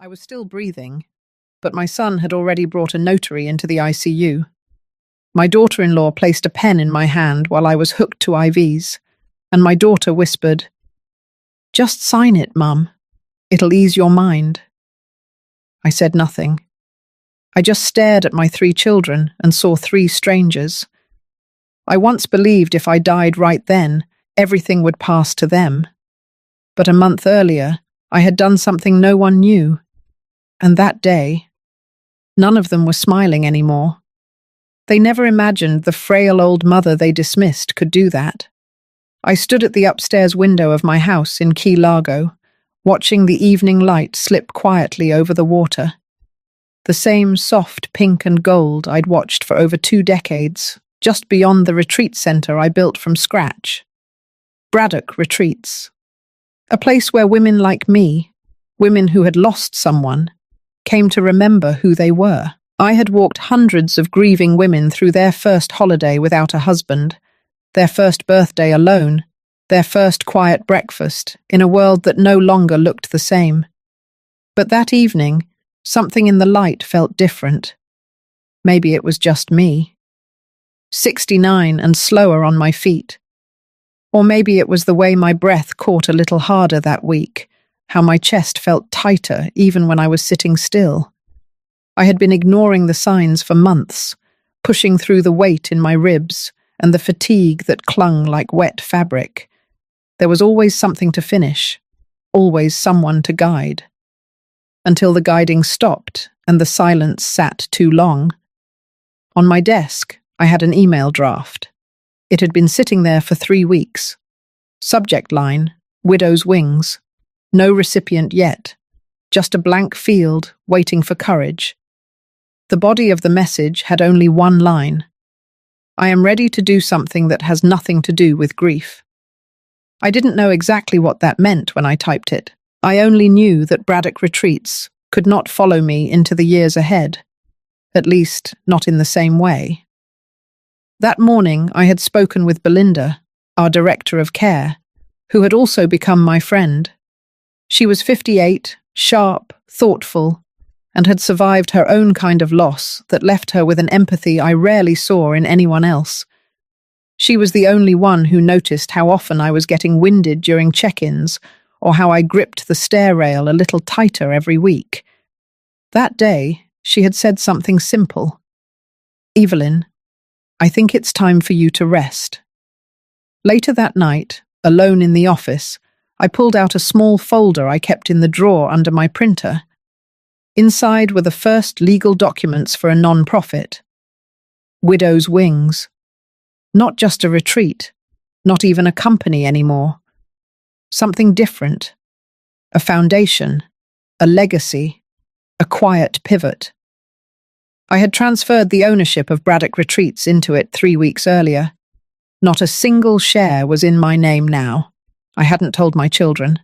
I was still breathing, but my son had already brought a notary into the ICU. My daughter-in-law placed a pen in my hand while I was hooked to IVs, and my daughter whispered, "Just sign it, Mum. It'll ease your mind." I said nothing. I just stared at my 3 children and saw 3 strangers. I once believed if I died right then, everything would pass to them. But a month earlier, I had done something no one knew. And that day, none of them were smiling anymore. They never imagined the frail old mother they dismissed could do that. I stood at the upstairs window of my house in Key Largo, watching the evening light slip quietly over the water. The same soft pink and gold I'd watched for over 2 decades, just beyond the retreat center I built from scratch. Braddock Retreats. A place where women like me, women who had lost someone, came to remember who they were. I had walked hundreds of grieving women through their first holiday without a husband, their first birthday alone, their first quiet breakfast in a world that no longer looked the same. But that evening, something in the light felt different. Maybe it was just me. 69 and slower on my feet. Or maybe it was the way my breath caught a little harder that week, how my chest felt tighter even when I was sitting still. I had been ignoring the signs for months, pushing through the weight in my ribs and the fatigue that clung like wet fabric. There was always something to finish, always someone to guide. Until the guiding stopped and the silence sat too long. On my desk, I had an email draft. It had been sitting there for 3 weeks. Subject line, Widow's Wings. No recipient yet. Just a blank field waiting for courage. The body of the message had only one line. I am ready to do something that has nothing to do with grief. I didn't know exactly what that meant when I typed it. I only knew that Braddock Retreats could not follow me into the years ahead. At least, not in the same way. That morning, I had spoken with Belinda, our director of care, who had also become my friend. She was 58, sharp, thoughtful, and had survived her own kind of loss that left her with an empathy I rarely saw in anyone else. She was the only one who noticed how often I was getting winded during check-ins, or how I gripped the stair rail a little tighter every week. That day, she had said something simple. "Evelyn, I think it's time for you to rest." Later that night, alone in the office, I pulled out a small folder I kept in the drawer under my printer. Inside were the first legal documents for a non-profit. Widow's Wings. Not just a retreat, not even a company anymore. Something different. A foundation, a legacy, a quiet pivot. I had transferred the ownership of Braddock Retreats into it 3 weeks earlier. Not a single share was in my name now. I hadn't told my children.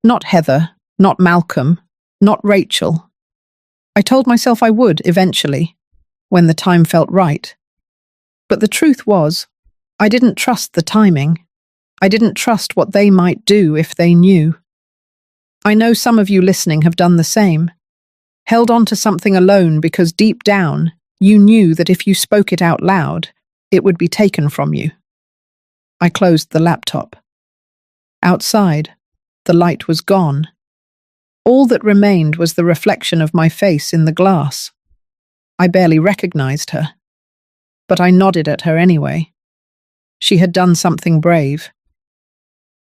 Not Heather, not Malcolm, not Rachel. I told myself I would eventually, when the time felt right. But the truth was, I didn't trust the timing. I didn't trust what they might do if they knew. I know some of you listening have done the same. Held on to something alone because deep down, you knew that if you spoke it out loud, it would be taken from you. I closed the laptop. Outside, the light was gone. All that remained was the reflection of my face in the glass. I barely recognized her, but I nodded at her anyway. She had done something brave.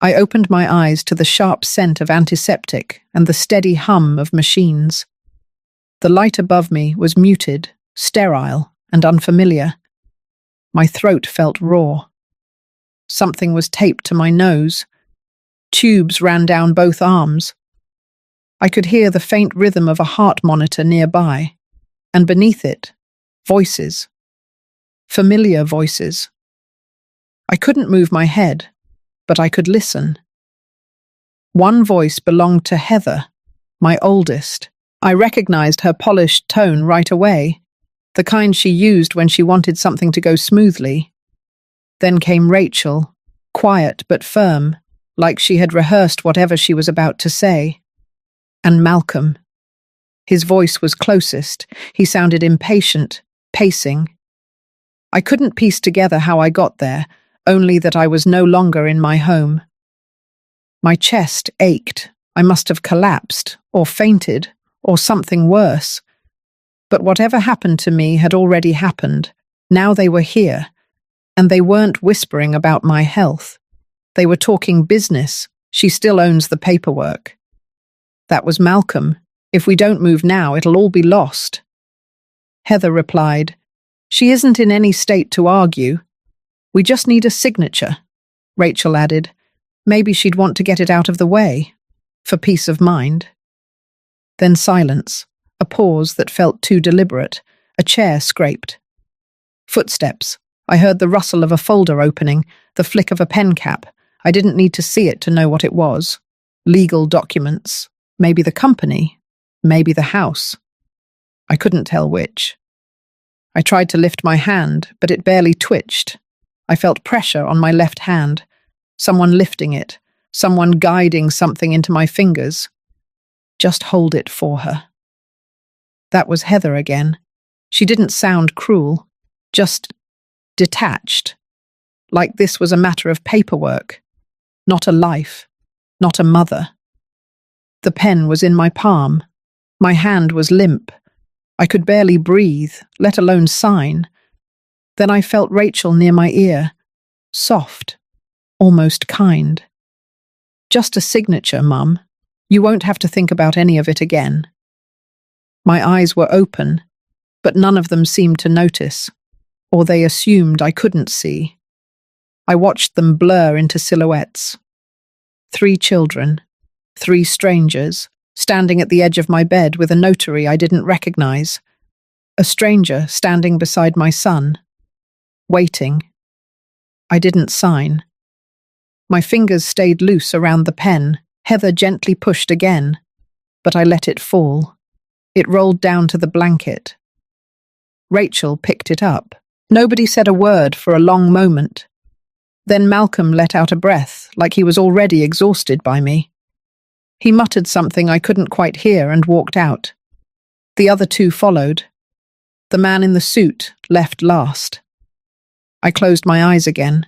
I opened my eyes to the sharp scent of antiseptic and the steady hum of machines. The light above me was muted, sterile, and unfamiliar. My throat felt raw. Something was taped to my nose. Tubes ran down both arms. I could hear the faint rhythm of a heart monitor nearby, and beneath it, voices. Familiar voices. I couldn't move my head, but I could listen. One voice belonged to Heather, my oldest. I recognized her polished tone right away, the kind she used when she wanted something to go smoothly. Then came Rachel, quiet but firm, like she had rehearsed whatever she was about to say. And Malcolm, His voice was closest. He sounded impatient, pacing. I couldn't piece together how I got there, only that I was no longer in my home. My chest ached. I must have collapsed, or fainted, or something worse. But whatever happened to me had already happened. Now they were here, and they weren't whispering about my health. They were talking business. She still owns the paperwork. That was Malcolm. If we don't move now, it'll all be lost. Heather replied, "She isn't in any state to argue. We just need a signature." Rachel added, "Maybe she'd want to get it out of the way, for peace of mind." Then silence, a pause that felt too deliberate. A chair scraped. Footsteps. I heard the rustle of a folder opening, the flick of a pen cap. I didn't need to see it to know what it was. Legal documents. Maybe the company. Maybe the house. I couldn't tell which. I tried to lift my hand, but it barely twitched. I felt pressure on my left hand. Someone lifting it. Someone guiding something into my fingers. Just hold it for her. That was Heather again. She didn't sound cruel, just detached. Like this was a matter of paperwork, not a life, not a mother. The pen was in my palm. My hand was limp. I could barely breathe, let alone sign. Then I felt Rachel near my ear, soft, almost kind. "Just a signature, Mum. You won't have to think about any of it again." My eyes were open, but none of them seemed to notice, or they assumed I couldn't see. I watched them blur into silhouettes. 3 children, 3 strangers, standing at the edge of my bed with a notary I didn't recognize. A stranger standing beside my son, waiting. I didn't sign. My fingers stayed loose around the pen. Heather gently pushed again, but I let it fall. It rolled down to the blanket. Rachel picked it up. Nobody said a word for a long moment. Then Malcolm let out a breath, like he was already exhausted by me. He muttered something I couldn't quite hear and walked out. The other 2 followed. The man in the suit left last. I closed my eyes again.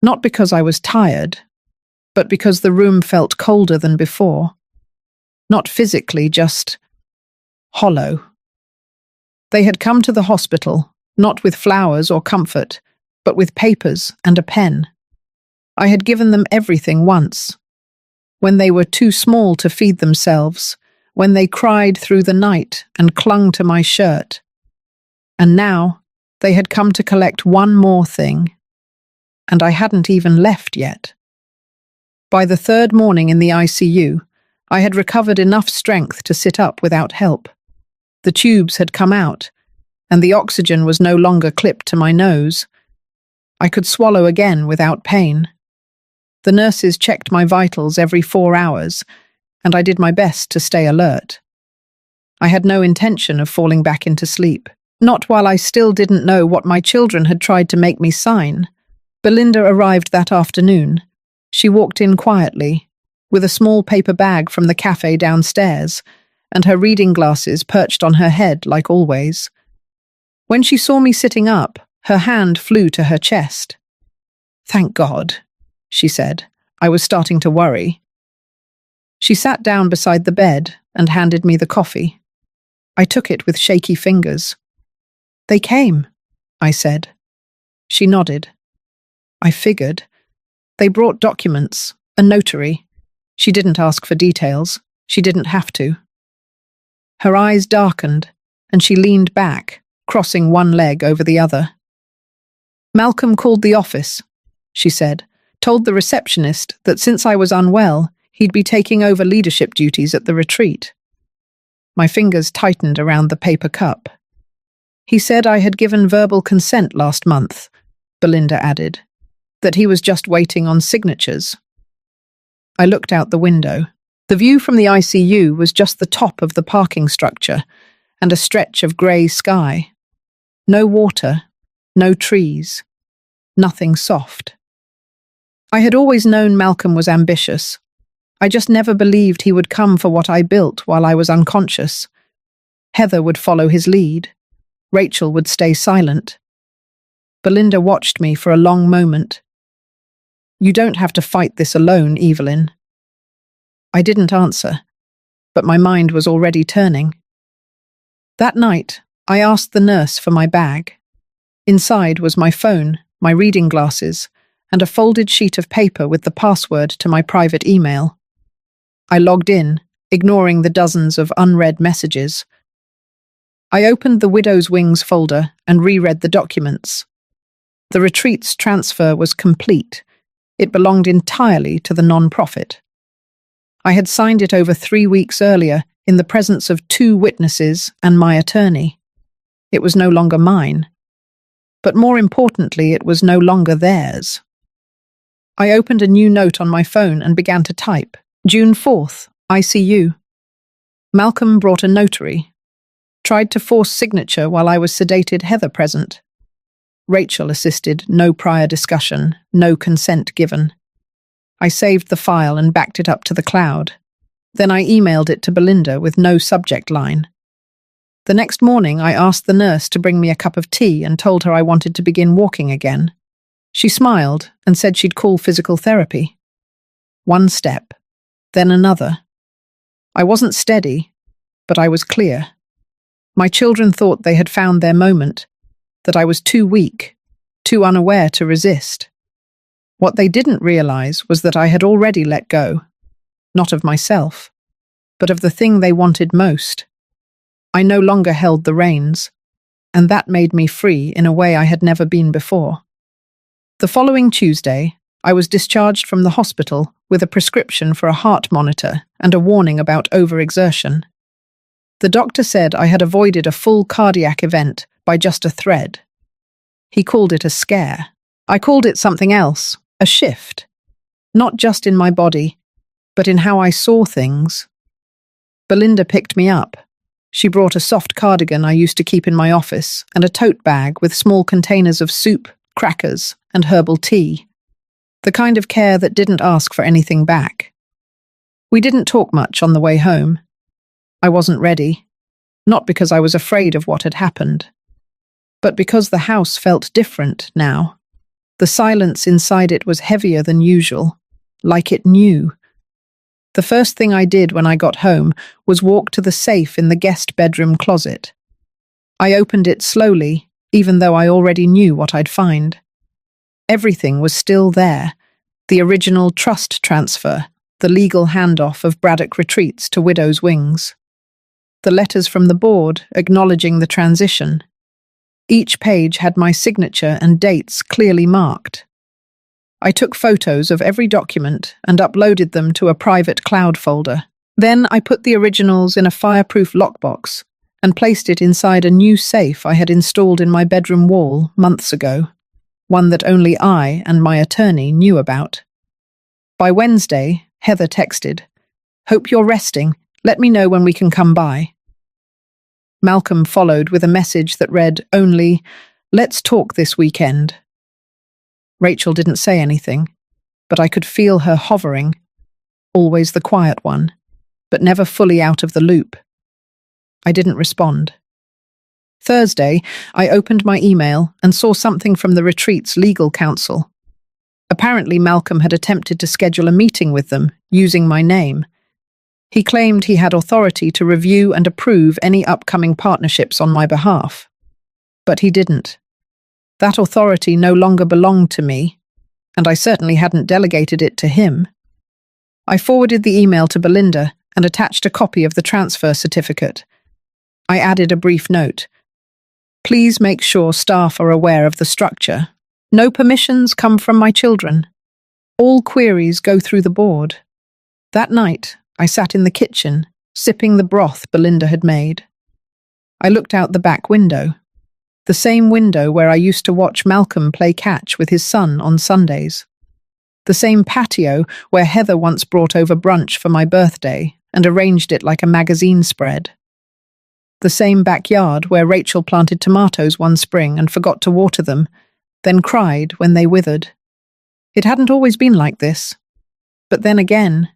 Not because I was tired, but because the room felt colder than before. Not physically, just hollow. They had come to the hospital, not with flowers or comfort, but with papers and a pen. I had given them everything once. When they were too small to feed themselves, when they cried through the night and clung to my shirt. And now they had come to collect one more thing. And I hadn't even left yet. By the 3rd morning in the ICU, I had recovered enough strength to sit up without help. The tubes had come out, and the oxygen was no longer clipped to my nose. I could swallow again without pain. The nurses checked my vitals every 4 hours, and I did my best to stay alert. I had no intention of falling back into sleep, not while I still didn't know what my children had tried to make me sign. Belinda arrived that afternoon. She walked in quietly, with a small paper bag from the cafe downstairs, and her reading glasses perched on her head like always. When she saw me sitting up, her hand flew to her chest. "Thank God," she said. I was starting to worry. She sat down beside the bed and handed me the coffee. I took it with shaky fingers. "They came," I said. She nodded. I figured. They brought documents, a notary. She didn't ask for details. She didn't have to. Her eyes darkened, and she leaned back, crossing one leg over the other. "Malcolm called the office," she said, "told the receptionist that since I was unwell, he'd be taking over leadership duties at the retreat." My fingers tightened around the paper cup. "He said I had given verbal consent last month," Belinda added, "that he was just waiting on signatures." I looked out the window. The view from the ICU was just the top of the parking structure and a stretch of grey sky. No water, no trees, nothing soft. I had always known Malcolm was ambitious. I just never believed he would come for what I built while I was unconscious. Heather would follow his lead. Rachel would stay silent. Belinda watched me for a long moment. "You don't have to fight this alone, Evelyn." I didn't answer, but my mind was already turning. That night, I asked the nurse for my bag. Inside was my phone, my reading glasses, and a folded sheet of paper with the password to my private email. I logged in, ignoring the dozens of unread messages. I opened the Widow's Wings folder and reread the documents. The retreat's transfer was complete. It belonged entirely to the non-profit. I had signed it over 3 weeks earlier in the presence of 2 witnesses and my attorney. It was no longer mine. But more importantly, it was no longer theirs. I opened a new note on my phone and began to type. June 4th, ICU. Malcolm brought a notary. Tried to force signature while I was sedated, Heather present. Rachel assisted, no prior discussion, no consent given. I saved the file and backed it up to the cloud. Then I emailed it to Belinda with no subject line. The next morning, I asked the nurse to bring me a cup of tea and told her I wanted to begin walking again. She smiled and said she'd call physical therapy. One step, then another. I wasn't steady, but I was clear. My children thought they had found their moment, that I was too weak, too unaware to resist. What they didn't realize was that I had already let go, not of myself, but of the thing they wanted most. I no longer held the reins, and that made me free in a way I had never been before. The following Tuesday, I was discharged from the hospital with a prescription for a heart monitor and a warning about overexertion. The doctor said I had avoided a full cardiac event by just a thread. He called it a scare. I called it something else, a shift, not just in my body, but in how I saw things. Belinda picked me up. She brought a soft cardigan I used to keep in my office and a tote bag with small containers of soup, crackers, and herbal tea. The kind of care that didn't ask for anything back. We didn't talk much on the way home. I wasn't ready, not because I was afraid of what had happened, but because the house felt different now. The silence inside it was heavier than usual, like it knew. The first thing I did when I got home was walk to the safe in the guest bedroom closet. I opened it slowly, even though I already knew what I'd find. Everything was still there. The original trust transfer, the legal handoff of Braddock Retreats to Widow's Wings. The letters from the board acknowledging the transition. Each page had my signature and dates clearly marked. I took photos of every document and uploaded them to a private cloud folder. Then I put the originals in a fireproof lockbox and placed it inside a new safe I had installed in my bedroom wall months ago, one that only I and my attorney knew about. By Wednesday, Heather texted, "Hope you're resting. Let me know when we can come by." Malcolm followed with a message that read only, "Let's talk this weekend." Rachel didn't say anything, but I could feel her hovering, always the quiet one, but never fully out of the loop. I didn't respond. Thursday, I opened my email and saw something from the retreat's legal counsel. Apparently, Malcolm had attempted to schedule a meeting with them, using my name. He claimed he had authority to review and approve any upcoming partnerships on my behalf. But he didn't. That authority no longer belonged to me, and I certainly hadn't delegated it to him. I forwarded the email to Belinda and attached a copy of the transfer certificate. I added a brief note. "Please make sure staff are aware of the structure. No permissions come from my children. All queries go through the board." That night, I sat in the kitchen, sipping the broth Belinda had made. I looked out the back window. The same window where I used to watch Malcolm play catch with his son on Sundays. The same patio where Heather once brought over brunch for my birthday and arranged it like a magazine spread. The same backyard where Rachel planted tomatoes one spring and forgot to water them, then cried when they withered. It hadn't always been like this. But then again,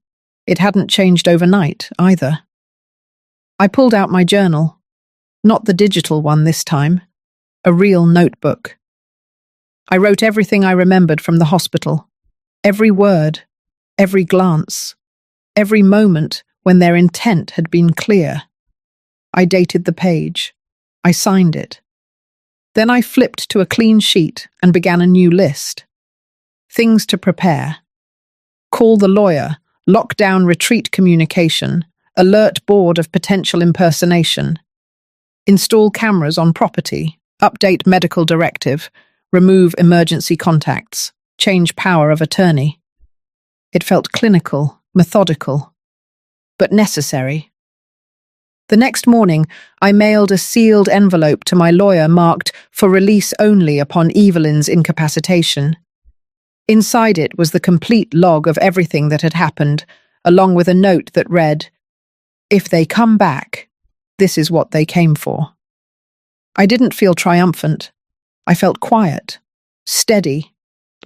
it hadn't changed overnight either. I pulled out my journal. Not the digital one this time, a real notebook. I wrote everything I remembered from the hospital. Every word, every glance, every moment when their intent had been clear. I dated the page. I signed it. Then I flipped to a clean sheet and began a new list. Things to prepare. Call the lawyer, lock down retreat communication, alert board of potential impersonation. Install cameras on property, update medical directive, remove emergency contacts, change power of attorney. It felt clinical, methodical, but necessary. The next morning, I mailed a sealed envelope to my lawyer marked for release only upon Evelyn's incapacitation. Inside it was the complete log of everything that had happened, along with a note that read, "If they come back, this is what they came for." I didn't feel triumphant. I felt quiet, steady,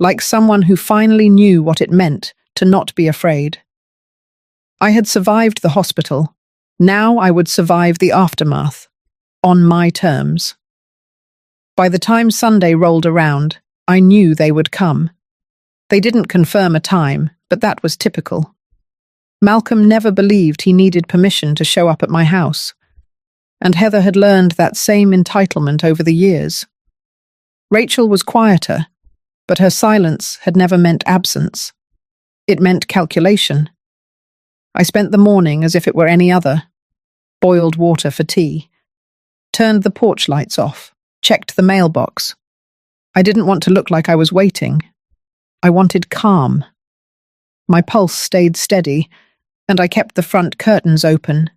like someone who finally knew what it meant to not be afraid. I had survived the hospital. Now I would survive the aftermath, on my terms. By the time Sunday rolled around, I knew they would come. They didn't confirm a time, but that was typical. Malcolm never believed he needed permission to show up at my house, and Heather had learned that same entitlement over the years. Rachel was quieter, but her silence had never meant absence. It meant calculation. I spent the morning as if it were any other. Boiled water for tea. Turned the porch lights off. Checked the mailbox. I didn't want to look like I was waiting. I wanted calm. My pulse stayed steady, and I kept the front curtains open.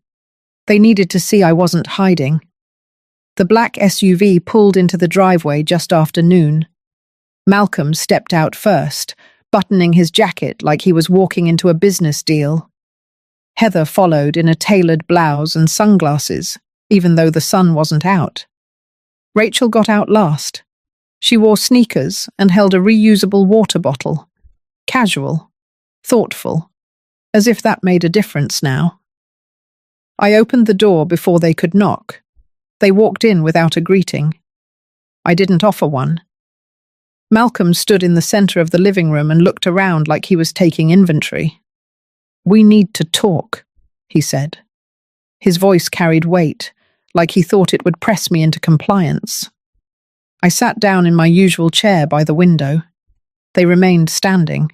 They needed to see I wasn't hiding. The black SUV pulled into the driveway just after noon. Malcolm stepped out first, buttoning his jacket like he was walking into a business deal. Heather followed in a tailored blouse and sunglasses, even though the sun wasn't out. Rachel got out last. She wore sneakers and held a reusable water bottle. Casual, thoughtful, as if that made a difference now. I opened the door before they could knock. They walked in without a greeting. I didn't offer one. Malcolm stood in the center of the living room and looked around like he was taking inventory. "We need to talk," he said. His voice carried weight, like he thought it would press me into compliance. I sat down in my usual chair by the window. They remained standing.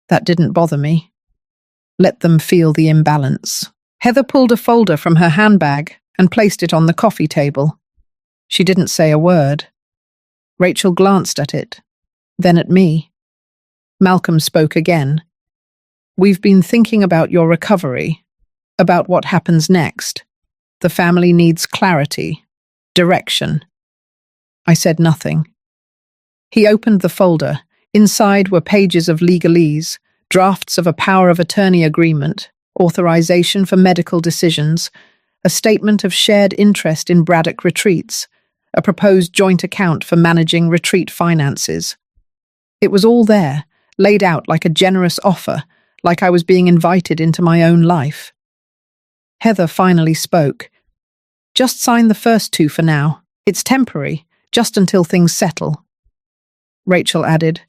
That didn't bother me. Let them feel the imbalance. Heather pulled a folder from her handbag and placed it on the coffee table. She didn't say a word. Rachel glanced at it, then at me. Malcolm spoke again. "We've been thinking about your recovery, about what happens next. The family needs clarity, direction." I said nothing. He opened the folder. Inside were pages of legalese, drafts of a power of attorney agreement, authorization for medical decisions, a statement of shared interest in Braddock retreats, a proposed joint account for managing retreat finances. It was all there, laid out like a generous offer, like I was being invited into my own life. Heather finally spoke. "Just sign the first two for now. It's temporary, just until things settle." Rachel added,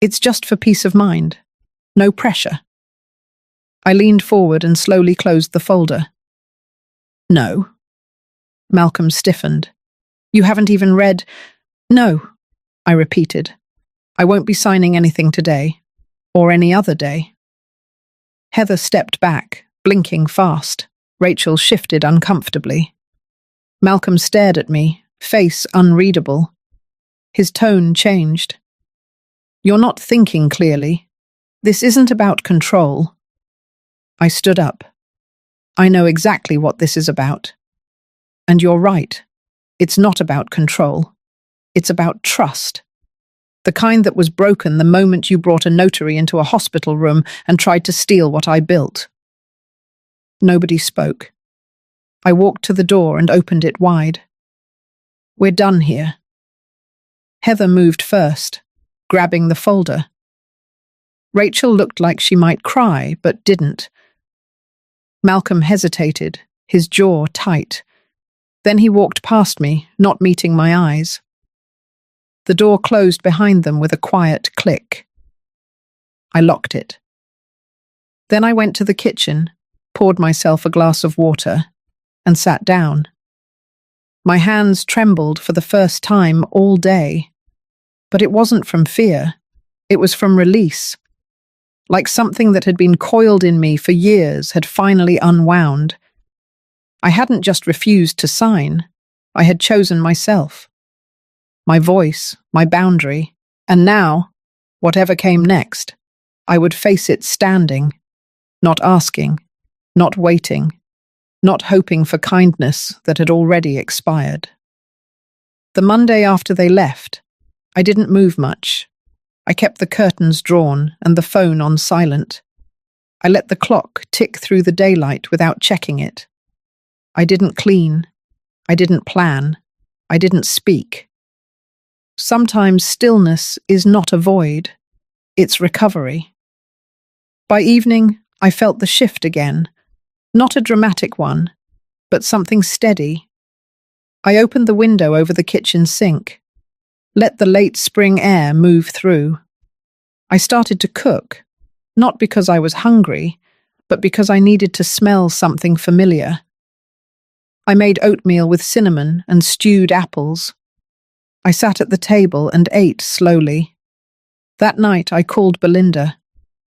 "It's just for peace of mind. No pressure." I leaned forward and slowly closed the folder. "No." Malcolm stiffened. "You haven't even read—" "No," I repeated. "I won't be signing anything today, or any other day." Heather stepped back, blinking fast. Rachel shifted uncomfortably. Malcolm stared at me, face unreadable. His tone changed. "You're not thinking clearly. This isn't about control." I stood up. "I know exactly what this is about. And you're right. It's not about control. It's about trust. The kind that was broken the moment you brought a notary into a hospital room and tried to steal what I built." Nobody spoke. I walked to the door and opened it wide. "We're done here." Heather moved first, grabbing the folder. Rachel looked like she might cry, but didn't. Malcolm hesitated, his jaw tight. Then he walked past me, not meeting my eyes. The door closed behind them with a quiet click. I locked it. Then I went to the kitchen, poured myself a glass of water, and sat down. My hands trembled for the first time all day, but it wasn't from fear, it was from release. Like something that had been coiled in me for years had finally unwound. I hadn't just refused to sign, I had chosen myself. My voice, my boundary, and now, whatever came next, I would face it standing, not asking, not waiting, not hoping for kindness that had already expired. The Monday after they left, I didn't move much. I kept the curtains drawn and the phone on silent. I let the clock tick through the daylight without checking it. I didn't clean. I didn't plan. I didn't speak. Sometimes stillness is not a void. It's recovery. By evening, I felt the shift again. Not a dramatic one, but something steady. I opened the window over the kitchen sink. Let the late spring air move through. I started to cook, not because I was hungry, but because I needed to smell something familiar. I made oatmeal with cinnamon and stewed apples. I sat at the table and ate slowly. That night I called Belinda.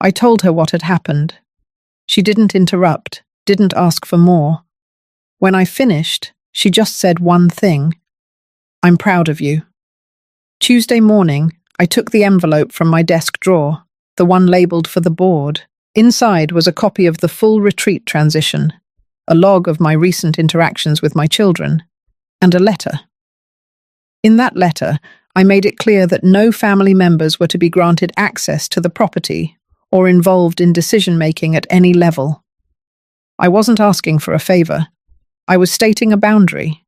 I told her what had happened. She didn't interrupt, didn't ask for more. When I finished, she just said one thing. "I'm proud of you." Tuesday morning, I took the envelope from my desk drawer, the one labelled for the board. Inside was a copy of the full retreat transition, a log of my recent interactions with my children, and a letter. In that letter, I made it clear that no family members were to be granted access to the property or involved in decision-making at any level. I wasn't asking for a favour. I was stating a boundary.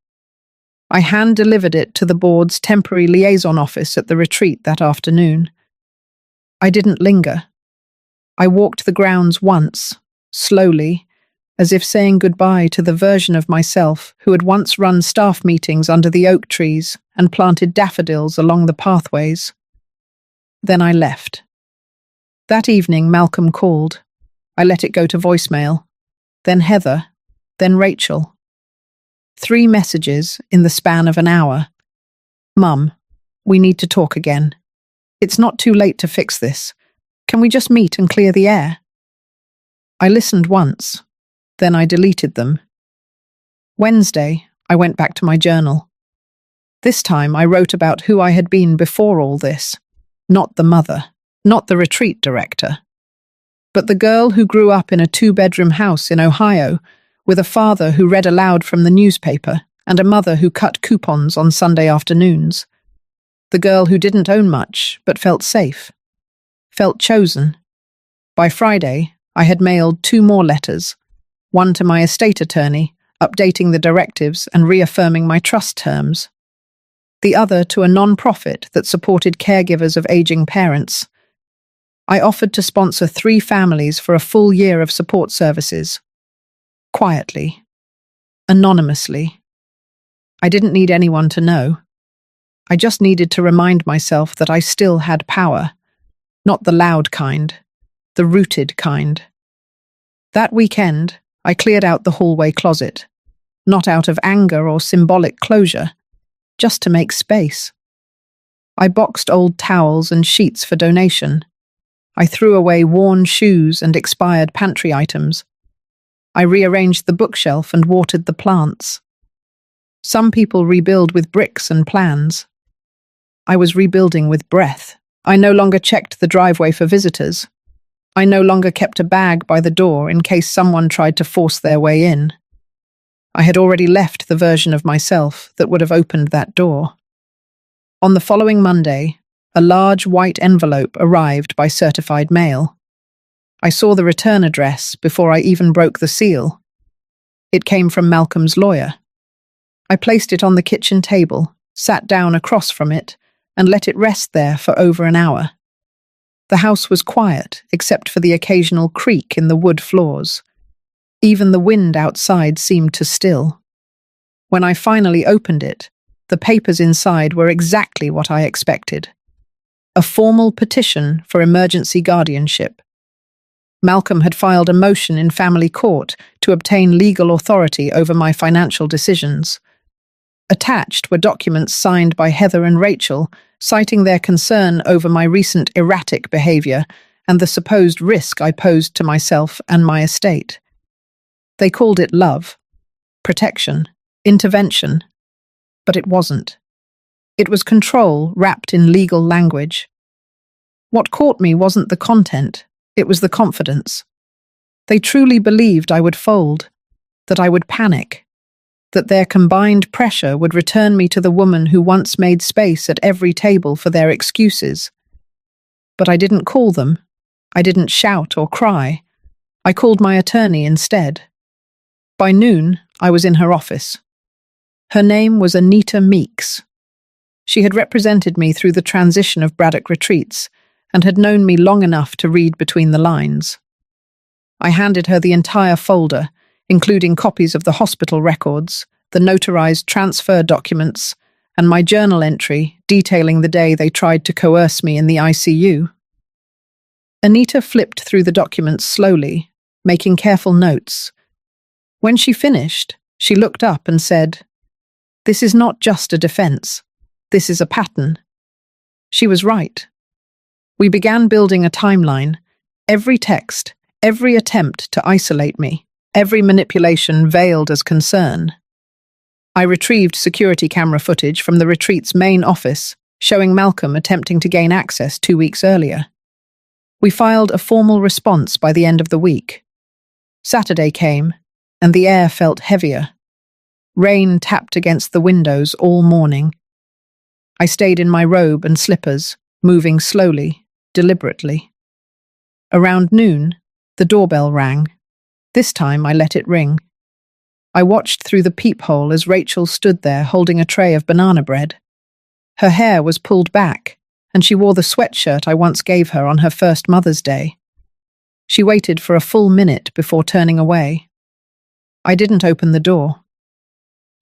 I hand-delivered it to the board's temporary liaison office at the retreat that afternoon. I didn't linger. I walked the grounds once, slowly, as if saying goodbye to the version of myself who had once run staff meetings under the oak trees and planted daffodils along the pathways. Then I left. That evening, Malcolm called. I let it go to voicemail. Then Heather. Then Rachel. 3 messages in the span of an hour. "Mum, we need to talk again. It's not too late to fix this. Can we just meet and clear the air?" I listened once, then I deleted them. Wednesday, I went back to my journal. This time I wrote about who I had been before all this. Not the mother, not the retreat director, but the girl who grew up in a 2-bedroom house in Ohio with a father who read aloud from the newspaper and a mother who cut coupons on Sunday afternoons. The girl who didn't own much, but felt safe. Felt chosen. By Friday, I had mailed 2 more letters, one to my estate attorney, updating the directives and reaffirming my trust terms, the other to a non-profit that supported caregivers of aging parents. I offered to sponsor 3 families for a full year of support services. Quietly. Anonymously. I didn't need anyone to know. I just needed to remind myself that I still had power. Not the loud kind. The rooted kind. That weekend, I cleared out the hallway closet. Not out of anger or symbolic closure. Just to make space. I boxed old towels and sheets for donation. I threw away worn shoes and expired pantry items. I rearranged the bookshelf and watered the plants. Some people rebuild with bricks and plans. I was rebuilding with breath. I no longer checked the driveway for visitors. I no longer kept a bag by the door in case someone tried to force their way in. I had already left the version of myself that would have opened that door. On the following Monday, a large white envelope arrived by certified mail. I saw the return address before I even broke the seal. It came from Malcolm's lawyer. I placed it on the kitchen table, sat down across from it, and let it rest there for over an hour. The house was quiet, except for the occasional creak in the wood floors. Even the wind outside seemed to still. When I finally opened it, the papers inside were exactly what I expected. A formal petition for emergency guardianship. Malcolm had filed a motion in family court to obtain legal authority over my financial decisions. Attached were documents signed by Heather and Rachel, citing their concern over my recent erratic behavior and the supposed risk I posed to myself and my estate. They called it love, protection, intervention, but it wasn't. It was control wrapped in legal language. What caught me wasn't the content, it was the confidence. They truly believed I would fold, that I would panic, that their combined pressure would return me to the woman who once made space at every table for their excuses. But I didn't call them. I didn't shout or cry. I called my attorney instead. By noon, I was in her office. Her name was Anita Meeks. She had represented me through the transition of Braddock Retreats and had known me long enough to read between the lines. I handed her the entire folder, including copies of the hospital records, the notarized transfer documents, and my journal entry detailing the day they tried to coerce me in the ICU. Anita flipped through the documents slowly, making careful notes. When she finished, she looked up and said, "This is not just a defense. This is a pattern." She was right. We began building a timeline. Every text, every attempt to isolate me, every manipulation veiled as concern. I retrieved security camera footage from the retreat's main office, showing Malcolm attempting to gain access 2 weeks earlier. We filed a formal response by the end of the week. Saturday came, and the air felt heavier. Rain tapped against the windows all morning. I stayed in my robe and slippers, moving slowly, deliberately. Around noon, the doorbell rang. This time I let it ring. I watched through the peephole as Rachel stood there holding a tray of banana bread. Her hair was pulled back, and she wore the sweatshirt I once gave her on her first Mother's Day. She waited for a full minute before turning away. I didn't open the door.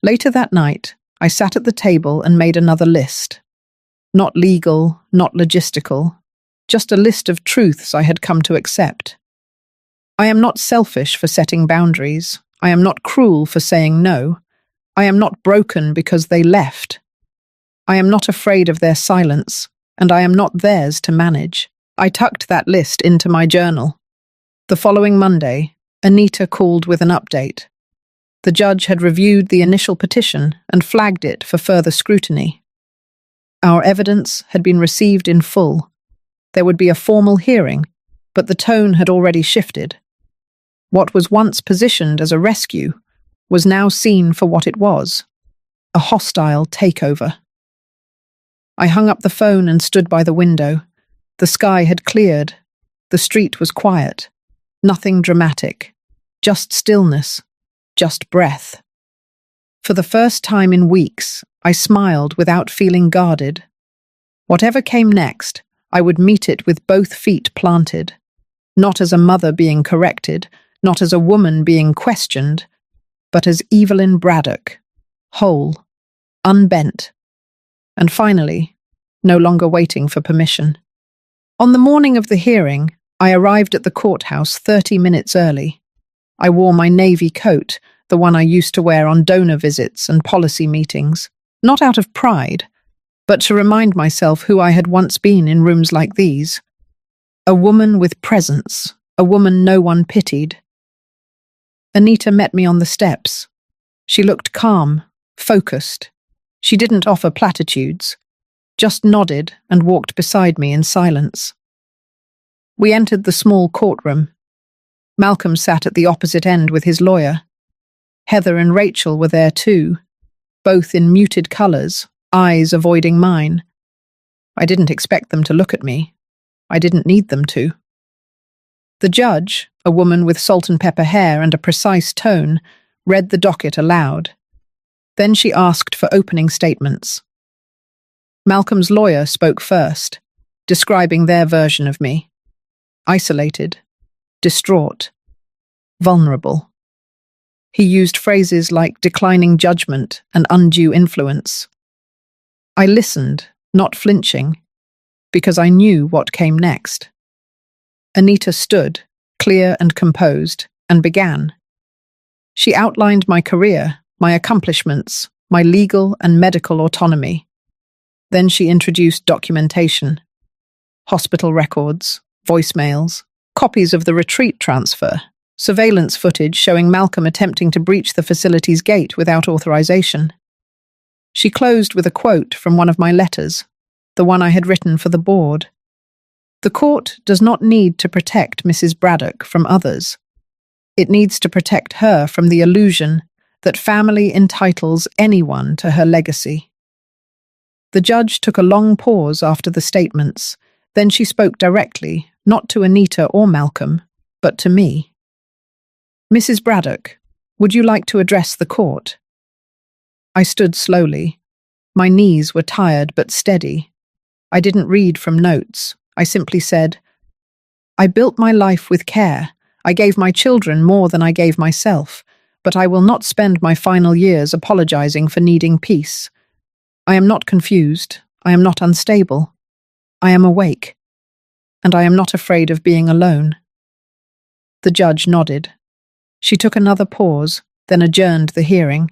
Later that night, I sat at the table and made another list. Not legal, not logistical, just a list of truths I had come to accept. I am not selfish for setting boundaries. I am not cruel for saying no. I am not broken because they left. I am not afraid of their silence, and I am not theirs to manage. I tucked that list into my journal. The following Monday, Anita called with an update. The judge had reviewed the initial petition and flagged it for further scrutiny. Our evidence had been received in full. There would be a formal hearing, but the tone had already shifted. What was once positioned as a rescue was now seen for what it was, a hostile takeover. I hung up the phone and stood by the window. The sky had cleared. The street was quiet. Nothing dramatic. Just stillness. Just breath. For the first time in weeks, I smiled without feeling guarded. Whatever came next, I would meet it with both feet planted. Not as a mother being corrected, not as a woman being questioned, but as Evelyn Braddock, whole, unbent, and finally, no longer waiting for permission. On the morning of the hearing, I arrived at the courthouse 30 minutes early. I wore my navy coat, the one I used to wear on donor visits and policy meetings, not out of pride, but to remind myself who I had once been in rooms like these. A woman with presence, a woman no one pitied. Anita met me on the steps. She looked calm, focused. She didn't offer platitudes, just nodded and walked beside me in silence. We entered the small courtroom. Malcolm sat at the opposite end with his lawyer. Heather and Rachel were there too, both in muted colours, eyes avoiding mine. I didn't expect them to look at me. I didn't need them to. The judge, a woman with salt and pepper hair and a precise tone, read the docket aloud. Then she asked for opening statements. Malcolm's lawyer spoke first, describing their version of me. Isolated, distraught, vulnerable. He used phrases like declining judgment and undue influence. I listened, not flinching, because I knew what came next. Anita stood, clear and composed, and began. She outlined my career, my accomplishments, my legal and medical autonomy. Then she introduced documentation, hospital records, voicemails, copies of the retreat transfer, surveillance footage showing Malcolm attempting to breach the facility's gate without authorization. She closed with a quote from one of my letters, the one I had written for the board. The court does not need to protect Mrs. Braddock from others. It needs to protect her from the illusion that family entitles anyone to her legacy. The judge took a long pause after the statements. Then she spoke directly, not to Anita or Malcolm, but to me. Mrs. Braddock, would you like to address the court? I stood slowly. My knees were tired but steady. I didn't read from notes. I simply said, I built my life with care. I gave my children more than I gave myself, but I will not spend my final years apologizing for needing peace. I am not confused. I am not unstable. I am awake. And I am not afraid of being alone. The judge nodded. She took another pause, then adjourned the hearing.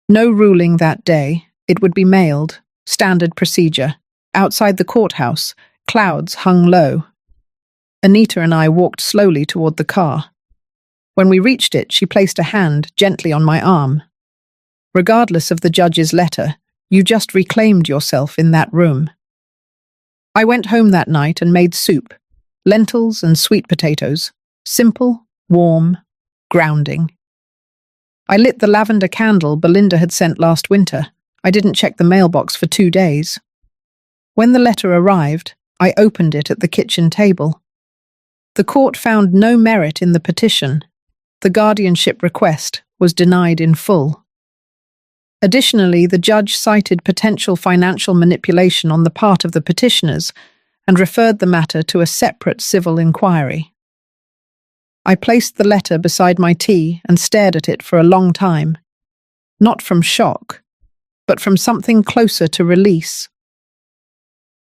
No ruling that day. It would be mailed, standard procedure. Outside the courthouse, clouds hung low. Anita and I walked slowly toward the car. When we reached it, she placed a hand gently on my arm. Regardless of the judge's letter, you just reclaimed yourself in that room. I went home that night and made soup, lentils and sweet potatoes, simple, warm, grounding. I lit the lavender candle Belinda had sent last winter. I didn't check the mailbox for 2 days. When the letter arrived, I opened it at the kitchen table. The court found no merit in the petition. The guardianship request was denied in full. Additionally, the judge cited potential financial manipulation on the part of the petitioners and referred the matter to a separate civil inquiry. I placed the letter beside my tea and stared at it for a long time, not from shock, but from something closer to release.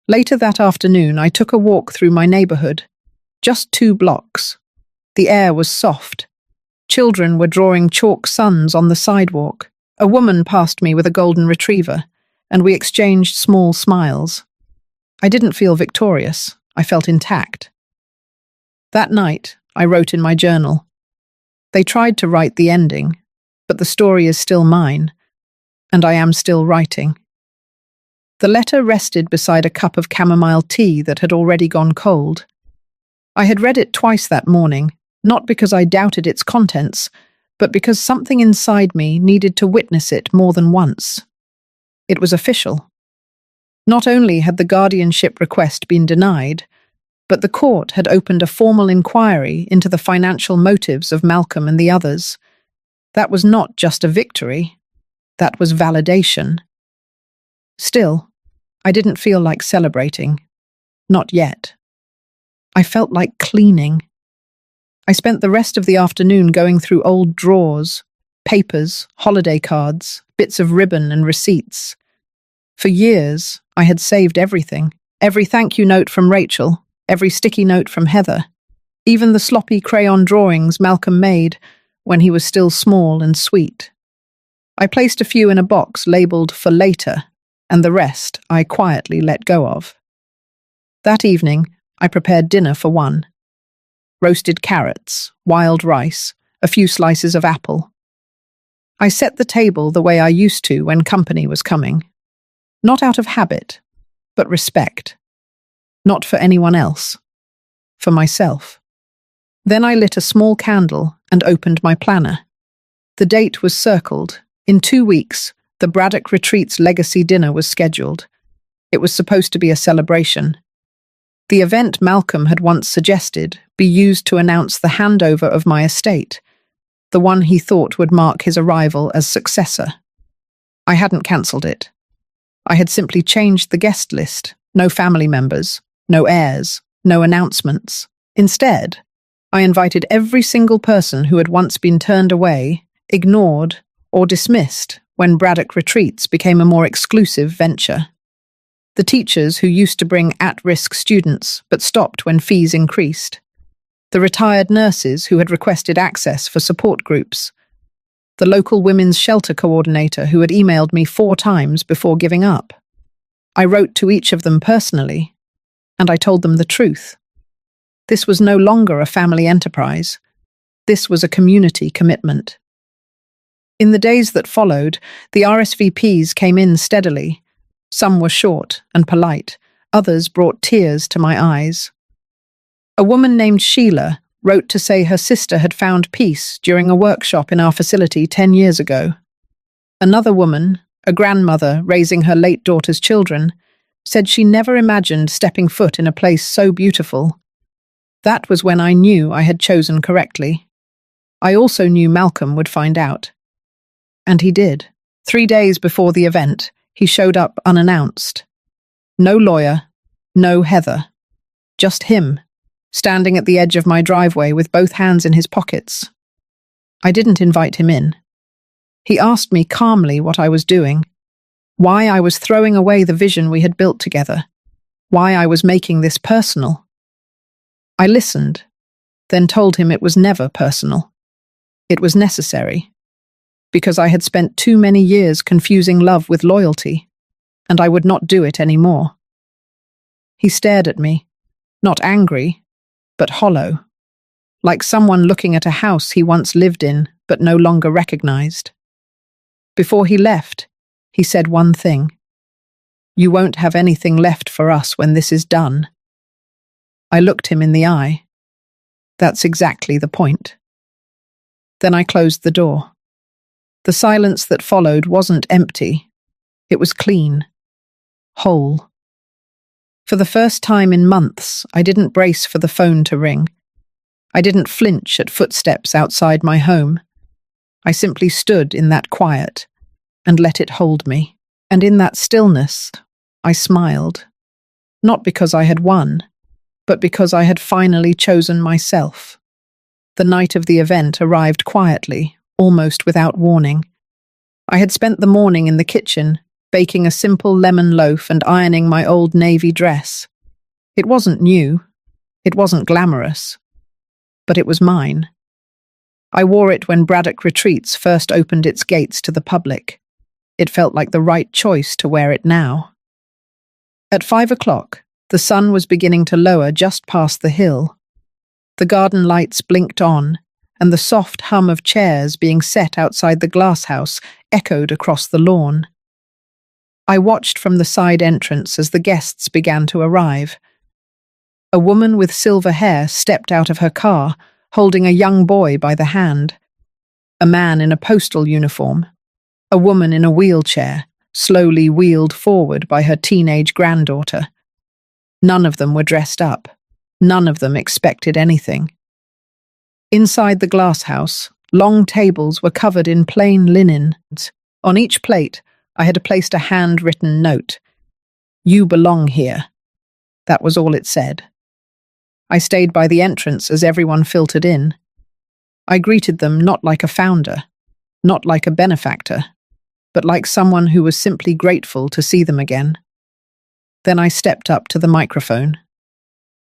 Later that afternoon, I took a walk through my neighborhood, just 2 blocks. The air was soft. Children were drawing chalk suns on the sidewalk. A woman passed me with a golden retriever, and we exchanged small smiles. I didn't feel victorious. I felt intact. That night, I wrote in my journal. They tried to write the ending, but the story is still mine, and I am still writing. The letter rested beside a cup of chamomile tea that had already gone cold. I had read it twice that morning, not because I doubted its contents, but because something inside me needed to witness it more than once. It was official. Not only had the guardianship request been denied, but the court had opened a formal inquiry into the financial motives of Malcolm and the others. That was not just a victory. That was validation. Still, I didn't feel like celebrating. Not yet. I felt like cleaning. I spent the rest of the afternoon going through old drawers, papers, holiday cards, bits of ribbon and receipts. For years, I had saved everything. Every thank you note from Rachel, every sticky note from Heather, even the sloppy crayon drawings Malcolm made when he was still small and sweet. I placed a few in a box labeled for later, and the rest I quietly let go of. That evening, I prepared dinner for one. Roasted carrots, wild rice, a few slices of apple. I set the table the way I used to when company was coming. Not out of habit, but respect. Not for anyone else. For myself. Then I lit a small candle and opened my planner. The date was circled. In 2 weeks, the Braddock Retreat's legacy dinner was scheduled. It was supposed to be a celebration. The event Malcolm had once suggested be used to announce the handover of my estate, the one he thought would mark his arrival as successor. I hadn't cancelled it. I had simply changed the guest list. No family members, no heirs, no announcements. Instead, I invited every single person who had once been turned away, ignored, or dismissed when Braddock Retreats became a more exclusive venture. The teachers who used to bring at-risk students but stopped when fees increased. The retired nurses who had requested access for support groups. The local women's shelter coordinator who had emailed me 4 times before giving up. I wrote to each of them personally, and I told them the truth. This was no longer a family enterprise. This was a community commitment. In the days that followed, the RSVPs came in steadily. Some were short and polite, others brought tears to my eyes. A woman named Sheila wrote to say her sister had found peace during a workshop in our facility 10 years ago. Another woman, a grandmother raising her late daughter's children, said she never imagined stepping foot in a place so beautiful. That was when I knew I had chosen correctly. I also knew Malcolm would find out. And he did. 3 days before the event, he showed up unannounced. No lawyer, no Heather. Just him, standing at the edge of my driveway with both hands in his pockets. I didn't invite him in. He asked me calmly what I was doing, why I was throwing away the vision we had built together, why I was making this personal. I listened, then told him it was never personal. It was necessary, because I had spent too many years confusing love with loyalty, and I would not do it anymore. He stared at me, not angry, but hollow, like someone looking at a house he once lived in but no longer recognized. Before he left, he said one thing: "You won't have anything left for us when this is done." I looked him in the eye. That's exactly the point. Then I closed the door. The silence that followed wasn't empty. It was clean, whole. For the first time in months, I didn't brace for the phone to ring. I didn't flinch at footsteps outside my home. I simply stood in that quiet and let it hold me. And in that stillness, I smiled. Not because I had won, but because I had finally chosen myself. The night of the event arrived quietly, almost without warning. I had spent the morning in the kitchen, baking a simple lemon loaf and ironing my old navy dress. It wasn't new. It wasn't glamorous. But it was mine. I wore it when Braddock Retreats first opened its gates to the public. It felt like the right choice to wear it now. At 5 o'clock, the sun was beginning to lower just past the hill. The garden lights blinked on, and the soft hum of chairs being set outside the glasshouse echoed across the lawn. I watched from the side entrance as the guests began to arrive. A woman with silver hair stepped out of her car, holding a young boy by the hand. A man in a postal uniform. A woman in a wheelchair, slowly wheeled forward by her teenage granddaughter. None of them were dressed up. None of them expected anything. Inside the glasshouse, long tables were covered in plain linen. On each plate, I had placed a handwritten note. "You belong here." That was all it said. I stayed by the entrance as everyone filtered in. I greeted them not like a founder, not like a benefactor, but like someone who was simply grateful to see them again. Then I stepped up to the microphone.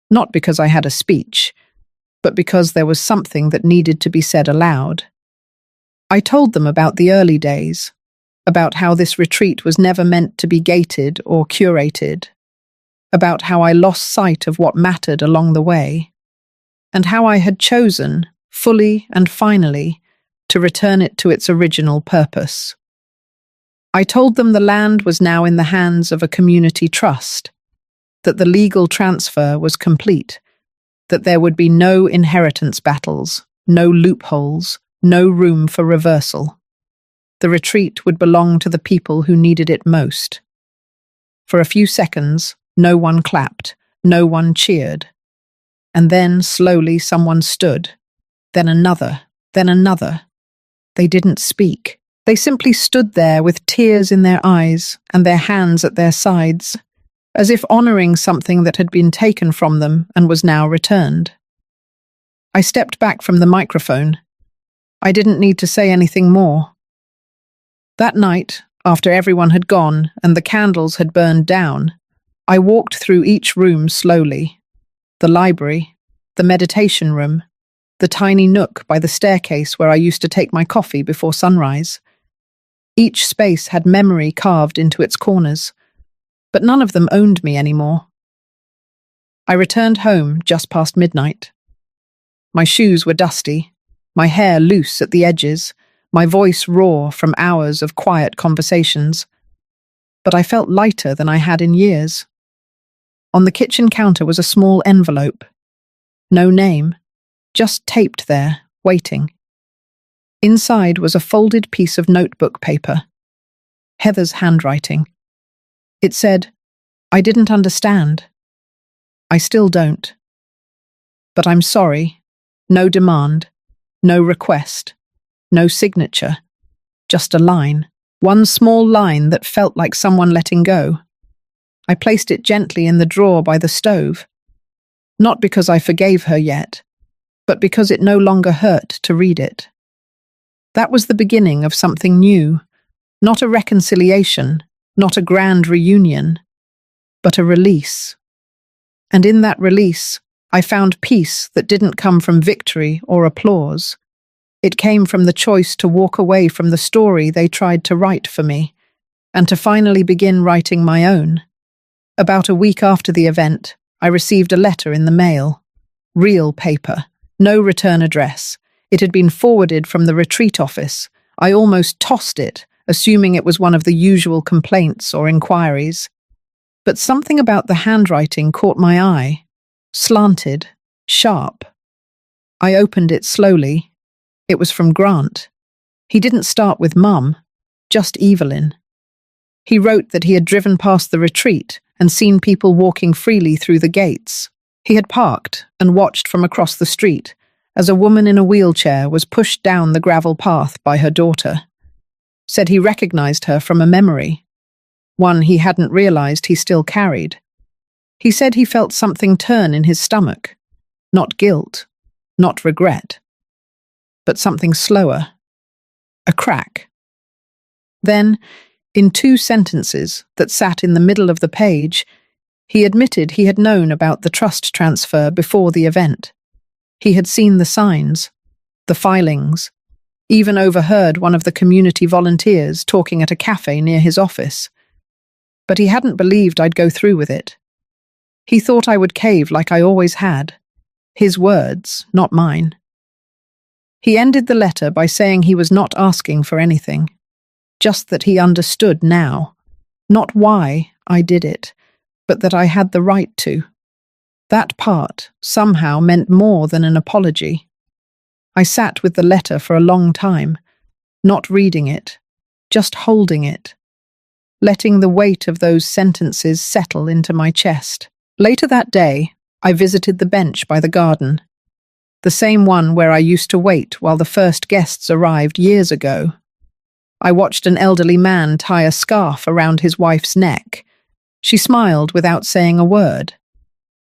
Not because I had a speech, but because there was something that needed to be said aloud. I told them about the early days, about how this retreat was never meant to be gated or curated, about how I lost sight of what mattered along the way, and how I had chosen, fully and finally, to return it to its original purpose. I told them the land was now in the hands of a community trust, that the legal transfer was complete, that there would be no inheritance battles, no loopholes, no room for reversal. The retreat would belong to the people who needed it most. For a few seconds, no one clapped, no one cheered. And then, slowly, someone stood. Then another, then another. They didn't speak. They simply stood there with tears in their eyes and their hands at their sides, as if honoring something that had been taken from them and was now returned. I stepped back from the microphone. I didn't need to say anything more. That night, after everyone had gone and the candles had burned down, I walked through each room slowly. The library, the meditation room, the tiny nook by the staircase where I used to take my coffee before sunrise. Each space had memory carved into its corners, but none of them owned me anymore. I returned home just past midnight. My shoes were dusty, my hair loose at the edges, my voice raw from hours of quiet conversations. But I felt lighter than I had in years. On the kitchen counter was a small envelope. No name, just taped there, waiting. Inside was a folded piece of notebook paper. Heather's handwriting. It said, "I didn't understand. I still don't. But I'm sorry. No demand. No request. No signature. Just a line. One small line that felt like someone letting go. I placed it gently in the drawer by the stove. Not because I forgave her yet, but because it no longer hurt to read it. That was the beginning of something new. Not a reconciliation, not a grand reunion, but a release. And in that release, I found peace that didn't come from victory or applause. It came from the choice to walk away from the story they tried to write for me, and to finally begin writing my own. About a week after the event, I received a letter in the mail. Real paper, no return address. It had been forwarded from the retreat office. I almost tossed it, assuming it was one of the usual complaints or inquiries. But something about the handwriting caught my eye. Slanted, sharp. I opened it slowly. It was from Grant. He didn't start with Mum, just Evelyn. He wrote that he had driven past the retreat and seen people walking freely through the gates. He had parked and watched from across the street as a woman in a wheelchair was pushed down the gravel path by her daughter. Said he recognized her from a memory, one he hadn't realized he still carried. He said he felt something turn in his stomach, not guilt, not regret, but something slower, a crack. Then, in 2 sentences that sat in the middle of the page, he admitted he had known about the trust transfer before the event. He had seen the signs, the filings, even overheard one of the community volunteers talking at a cafe near his office. But he hadn't believed I'd go through with it. He thought I would cave like I always had. His words, not mine. He ended the letter by saying he was not asking for anything, just that he understood now, not why I did it, but that I had the right to. That part somehow meant more than an apology. I sat with the letter for a long time, not reading it, just holding it, letting the weight of those sentences settle into my chest. Later that day, I visited the bench by the garden, the same one where I used to wait while the first guests arrived years ago. I watched an elderly man tie a scarf around his wife's neck. She smiled without saying a word.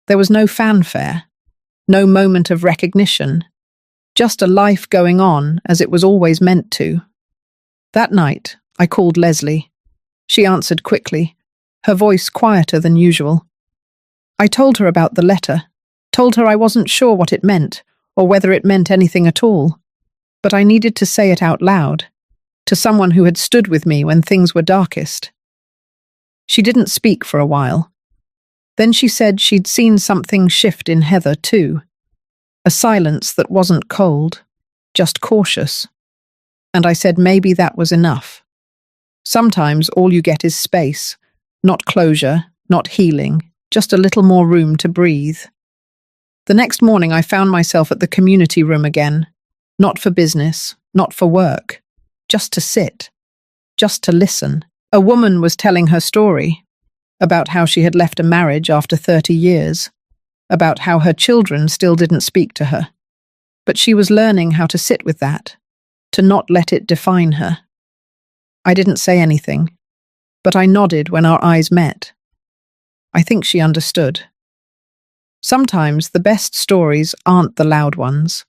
There was no fanfare, no moment of recognition, just a life going on as it was always meant to. That night, I called Leslie. She answered quickly, her voice quieter than usual. I told her about the letter, told her I wasn't sure what it meant, or whether it meant anything at all. But I needed to say it out loud, to someone who had stood with me when things were darkest. She didn't speak for a while. Then she said she'd seen something shift in Heather too, a silence that wasn't cold, just cautious. And I said maybe that was enough. Sometimes all you get is space, not closure, not healing, just a little more room to breathe. The next morning I found myself at the community room again, not for business, not for work, just to sit, just to listen. A woman was telling her story, about how she had left a marriage after 30 years, about how her children still didn't speak to her. But she was learning how to sit with that, to not let it define her. I didn't say anything, but I nodded when our eyes met. I think she understood. Sometimes the best stories aren't the loud ones.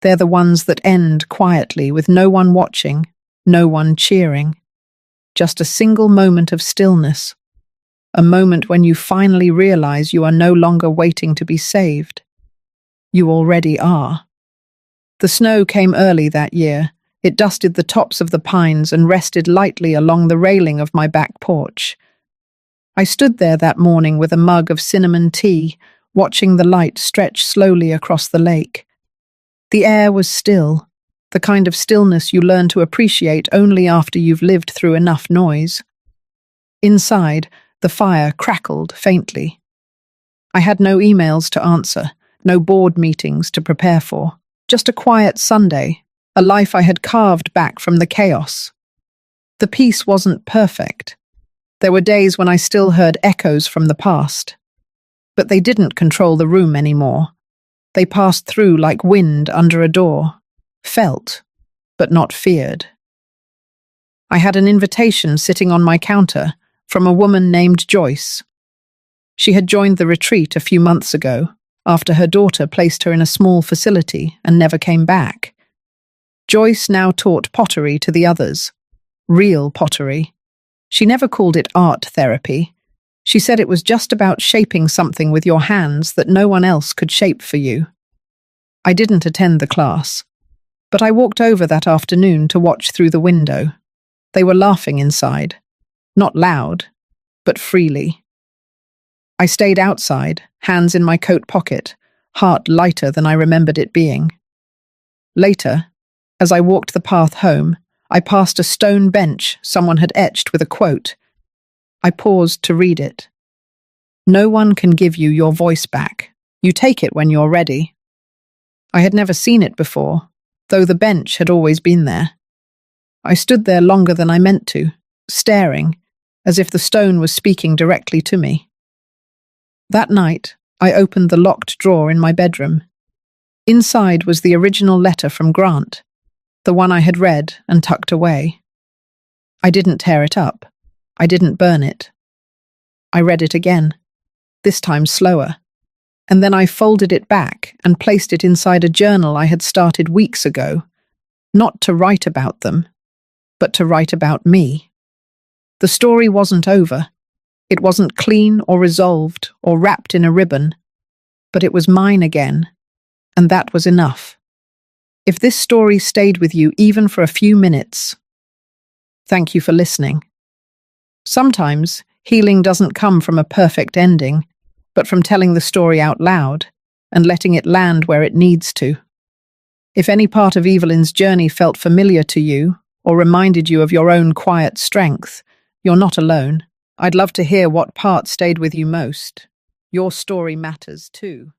They're the ones that end quietly with no one watching, no one cheering. Just a single moment of stillness. A moment when you finally realize you are no longer waiting to be saved. You already are. The snow came early that year. It dusted the tops of the pines and rested lightly along the railing of my back porch. I stood there that morning with a mug of cinnamon tea, watching the light stretch slowly across the lake. The air was still, the kind of stillness you learn to appreciate only after you've lived through enough noise. Inside, the fire crackled faintly. I had no emails to answer, no board meetings to prepare for, just a quiet Sunday, a life I had carved back from the chaos. The peace wasn't perfect. There were days when I still heard echoes from the past. But they didn't control the room anymore. They passed through like wind under a door, felt, but not feared. I had an invitation sitting on my counter from a woman named Joyce. She had joined the retreat a few months ago, after her daughter placed her in a small facility and never came back. Joyce now taught pottery to the others. Real pottery. She never called it art therapy. She said it was just about shaping something with your hands that no one else could shape for you. I didn't attend the class, but I walked over that afternoon to watch through the window. They were laughing inside. Not loud, but freely. I stayed outside, hands in my coat pocket, heart lighter than I remembered it being. Later, as I walked the path home, I passed a stone bench someone had etched with a quote. I paused to read it. No one can give you your voice back. You take it when you're ready. I had never seen it before, though the bench had always been there. I stood there longer than I meant to, staring, as if the stone was speaking directly to me. That night, I opened the locked drawer in my bedroom. Inside was the original letter from Grant, the one I had read and tucked away. I didn't tear it up. I didn't burn it. I read it again, this time slower, and then I folded it back and placed it inside a journal I had started weeks ago, not to write about them, but to write about me. The story wasn't over. It wasn't clean or resolved or wrapped in a ribbon, but it was mine again, and that was enough. If this story stayed with you even for a few minutes, thank you for listening. Sometimes healing doesn't come from a perfect ending, but from telling the story out loud and letting it land where it needs to. If any part of Evelyn's journey felt familiar to you or reminded you of your own quiet strength, you're not alone. I'd love to hear what part stayed with you most. Your story matters too.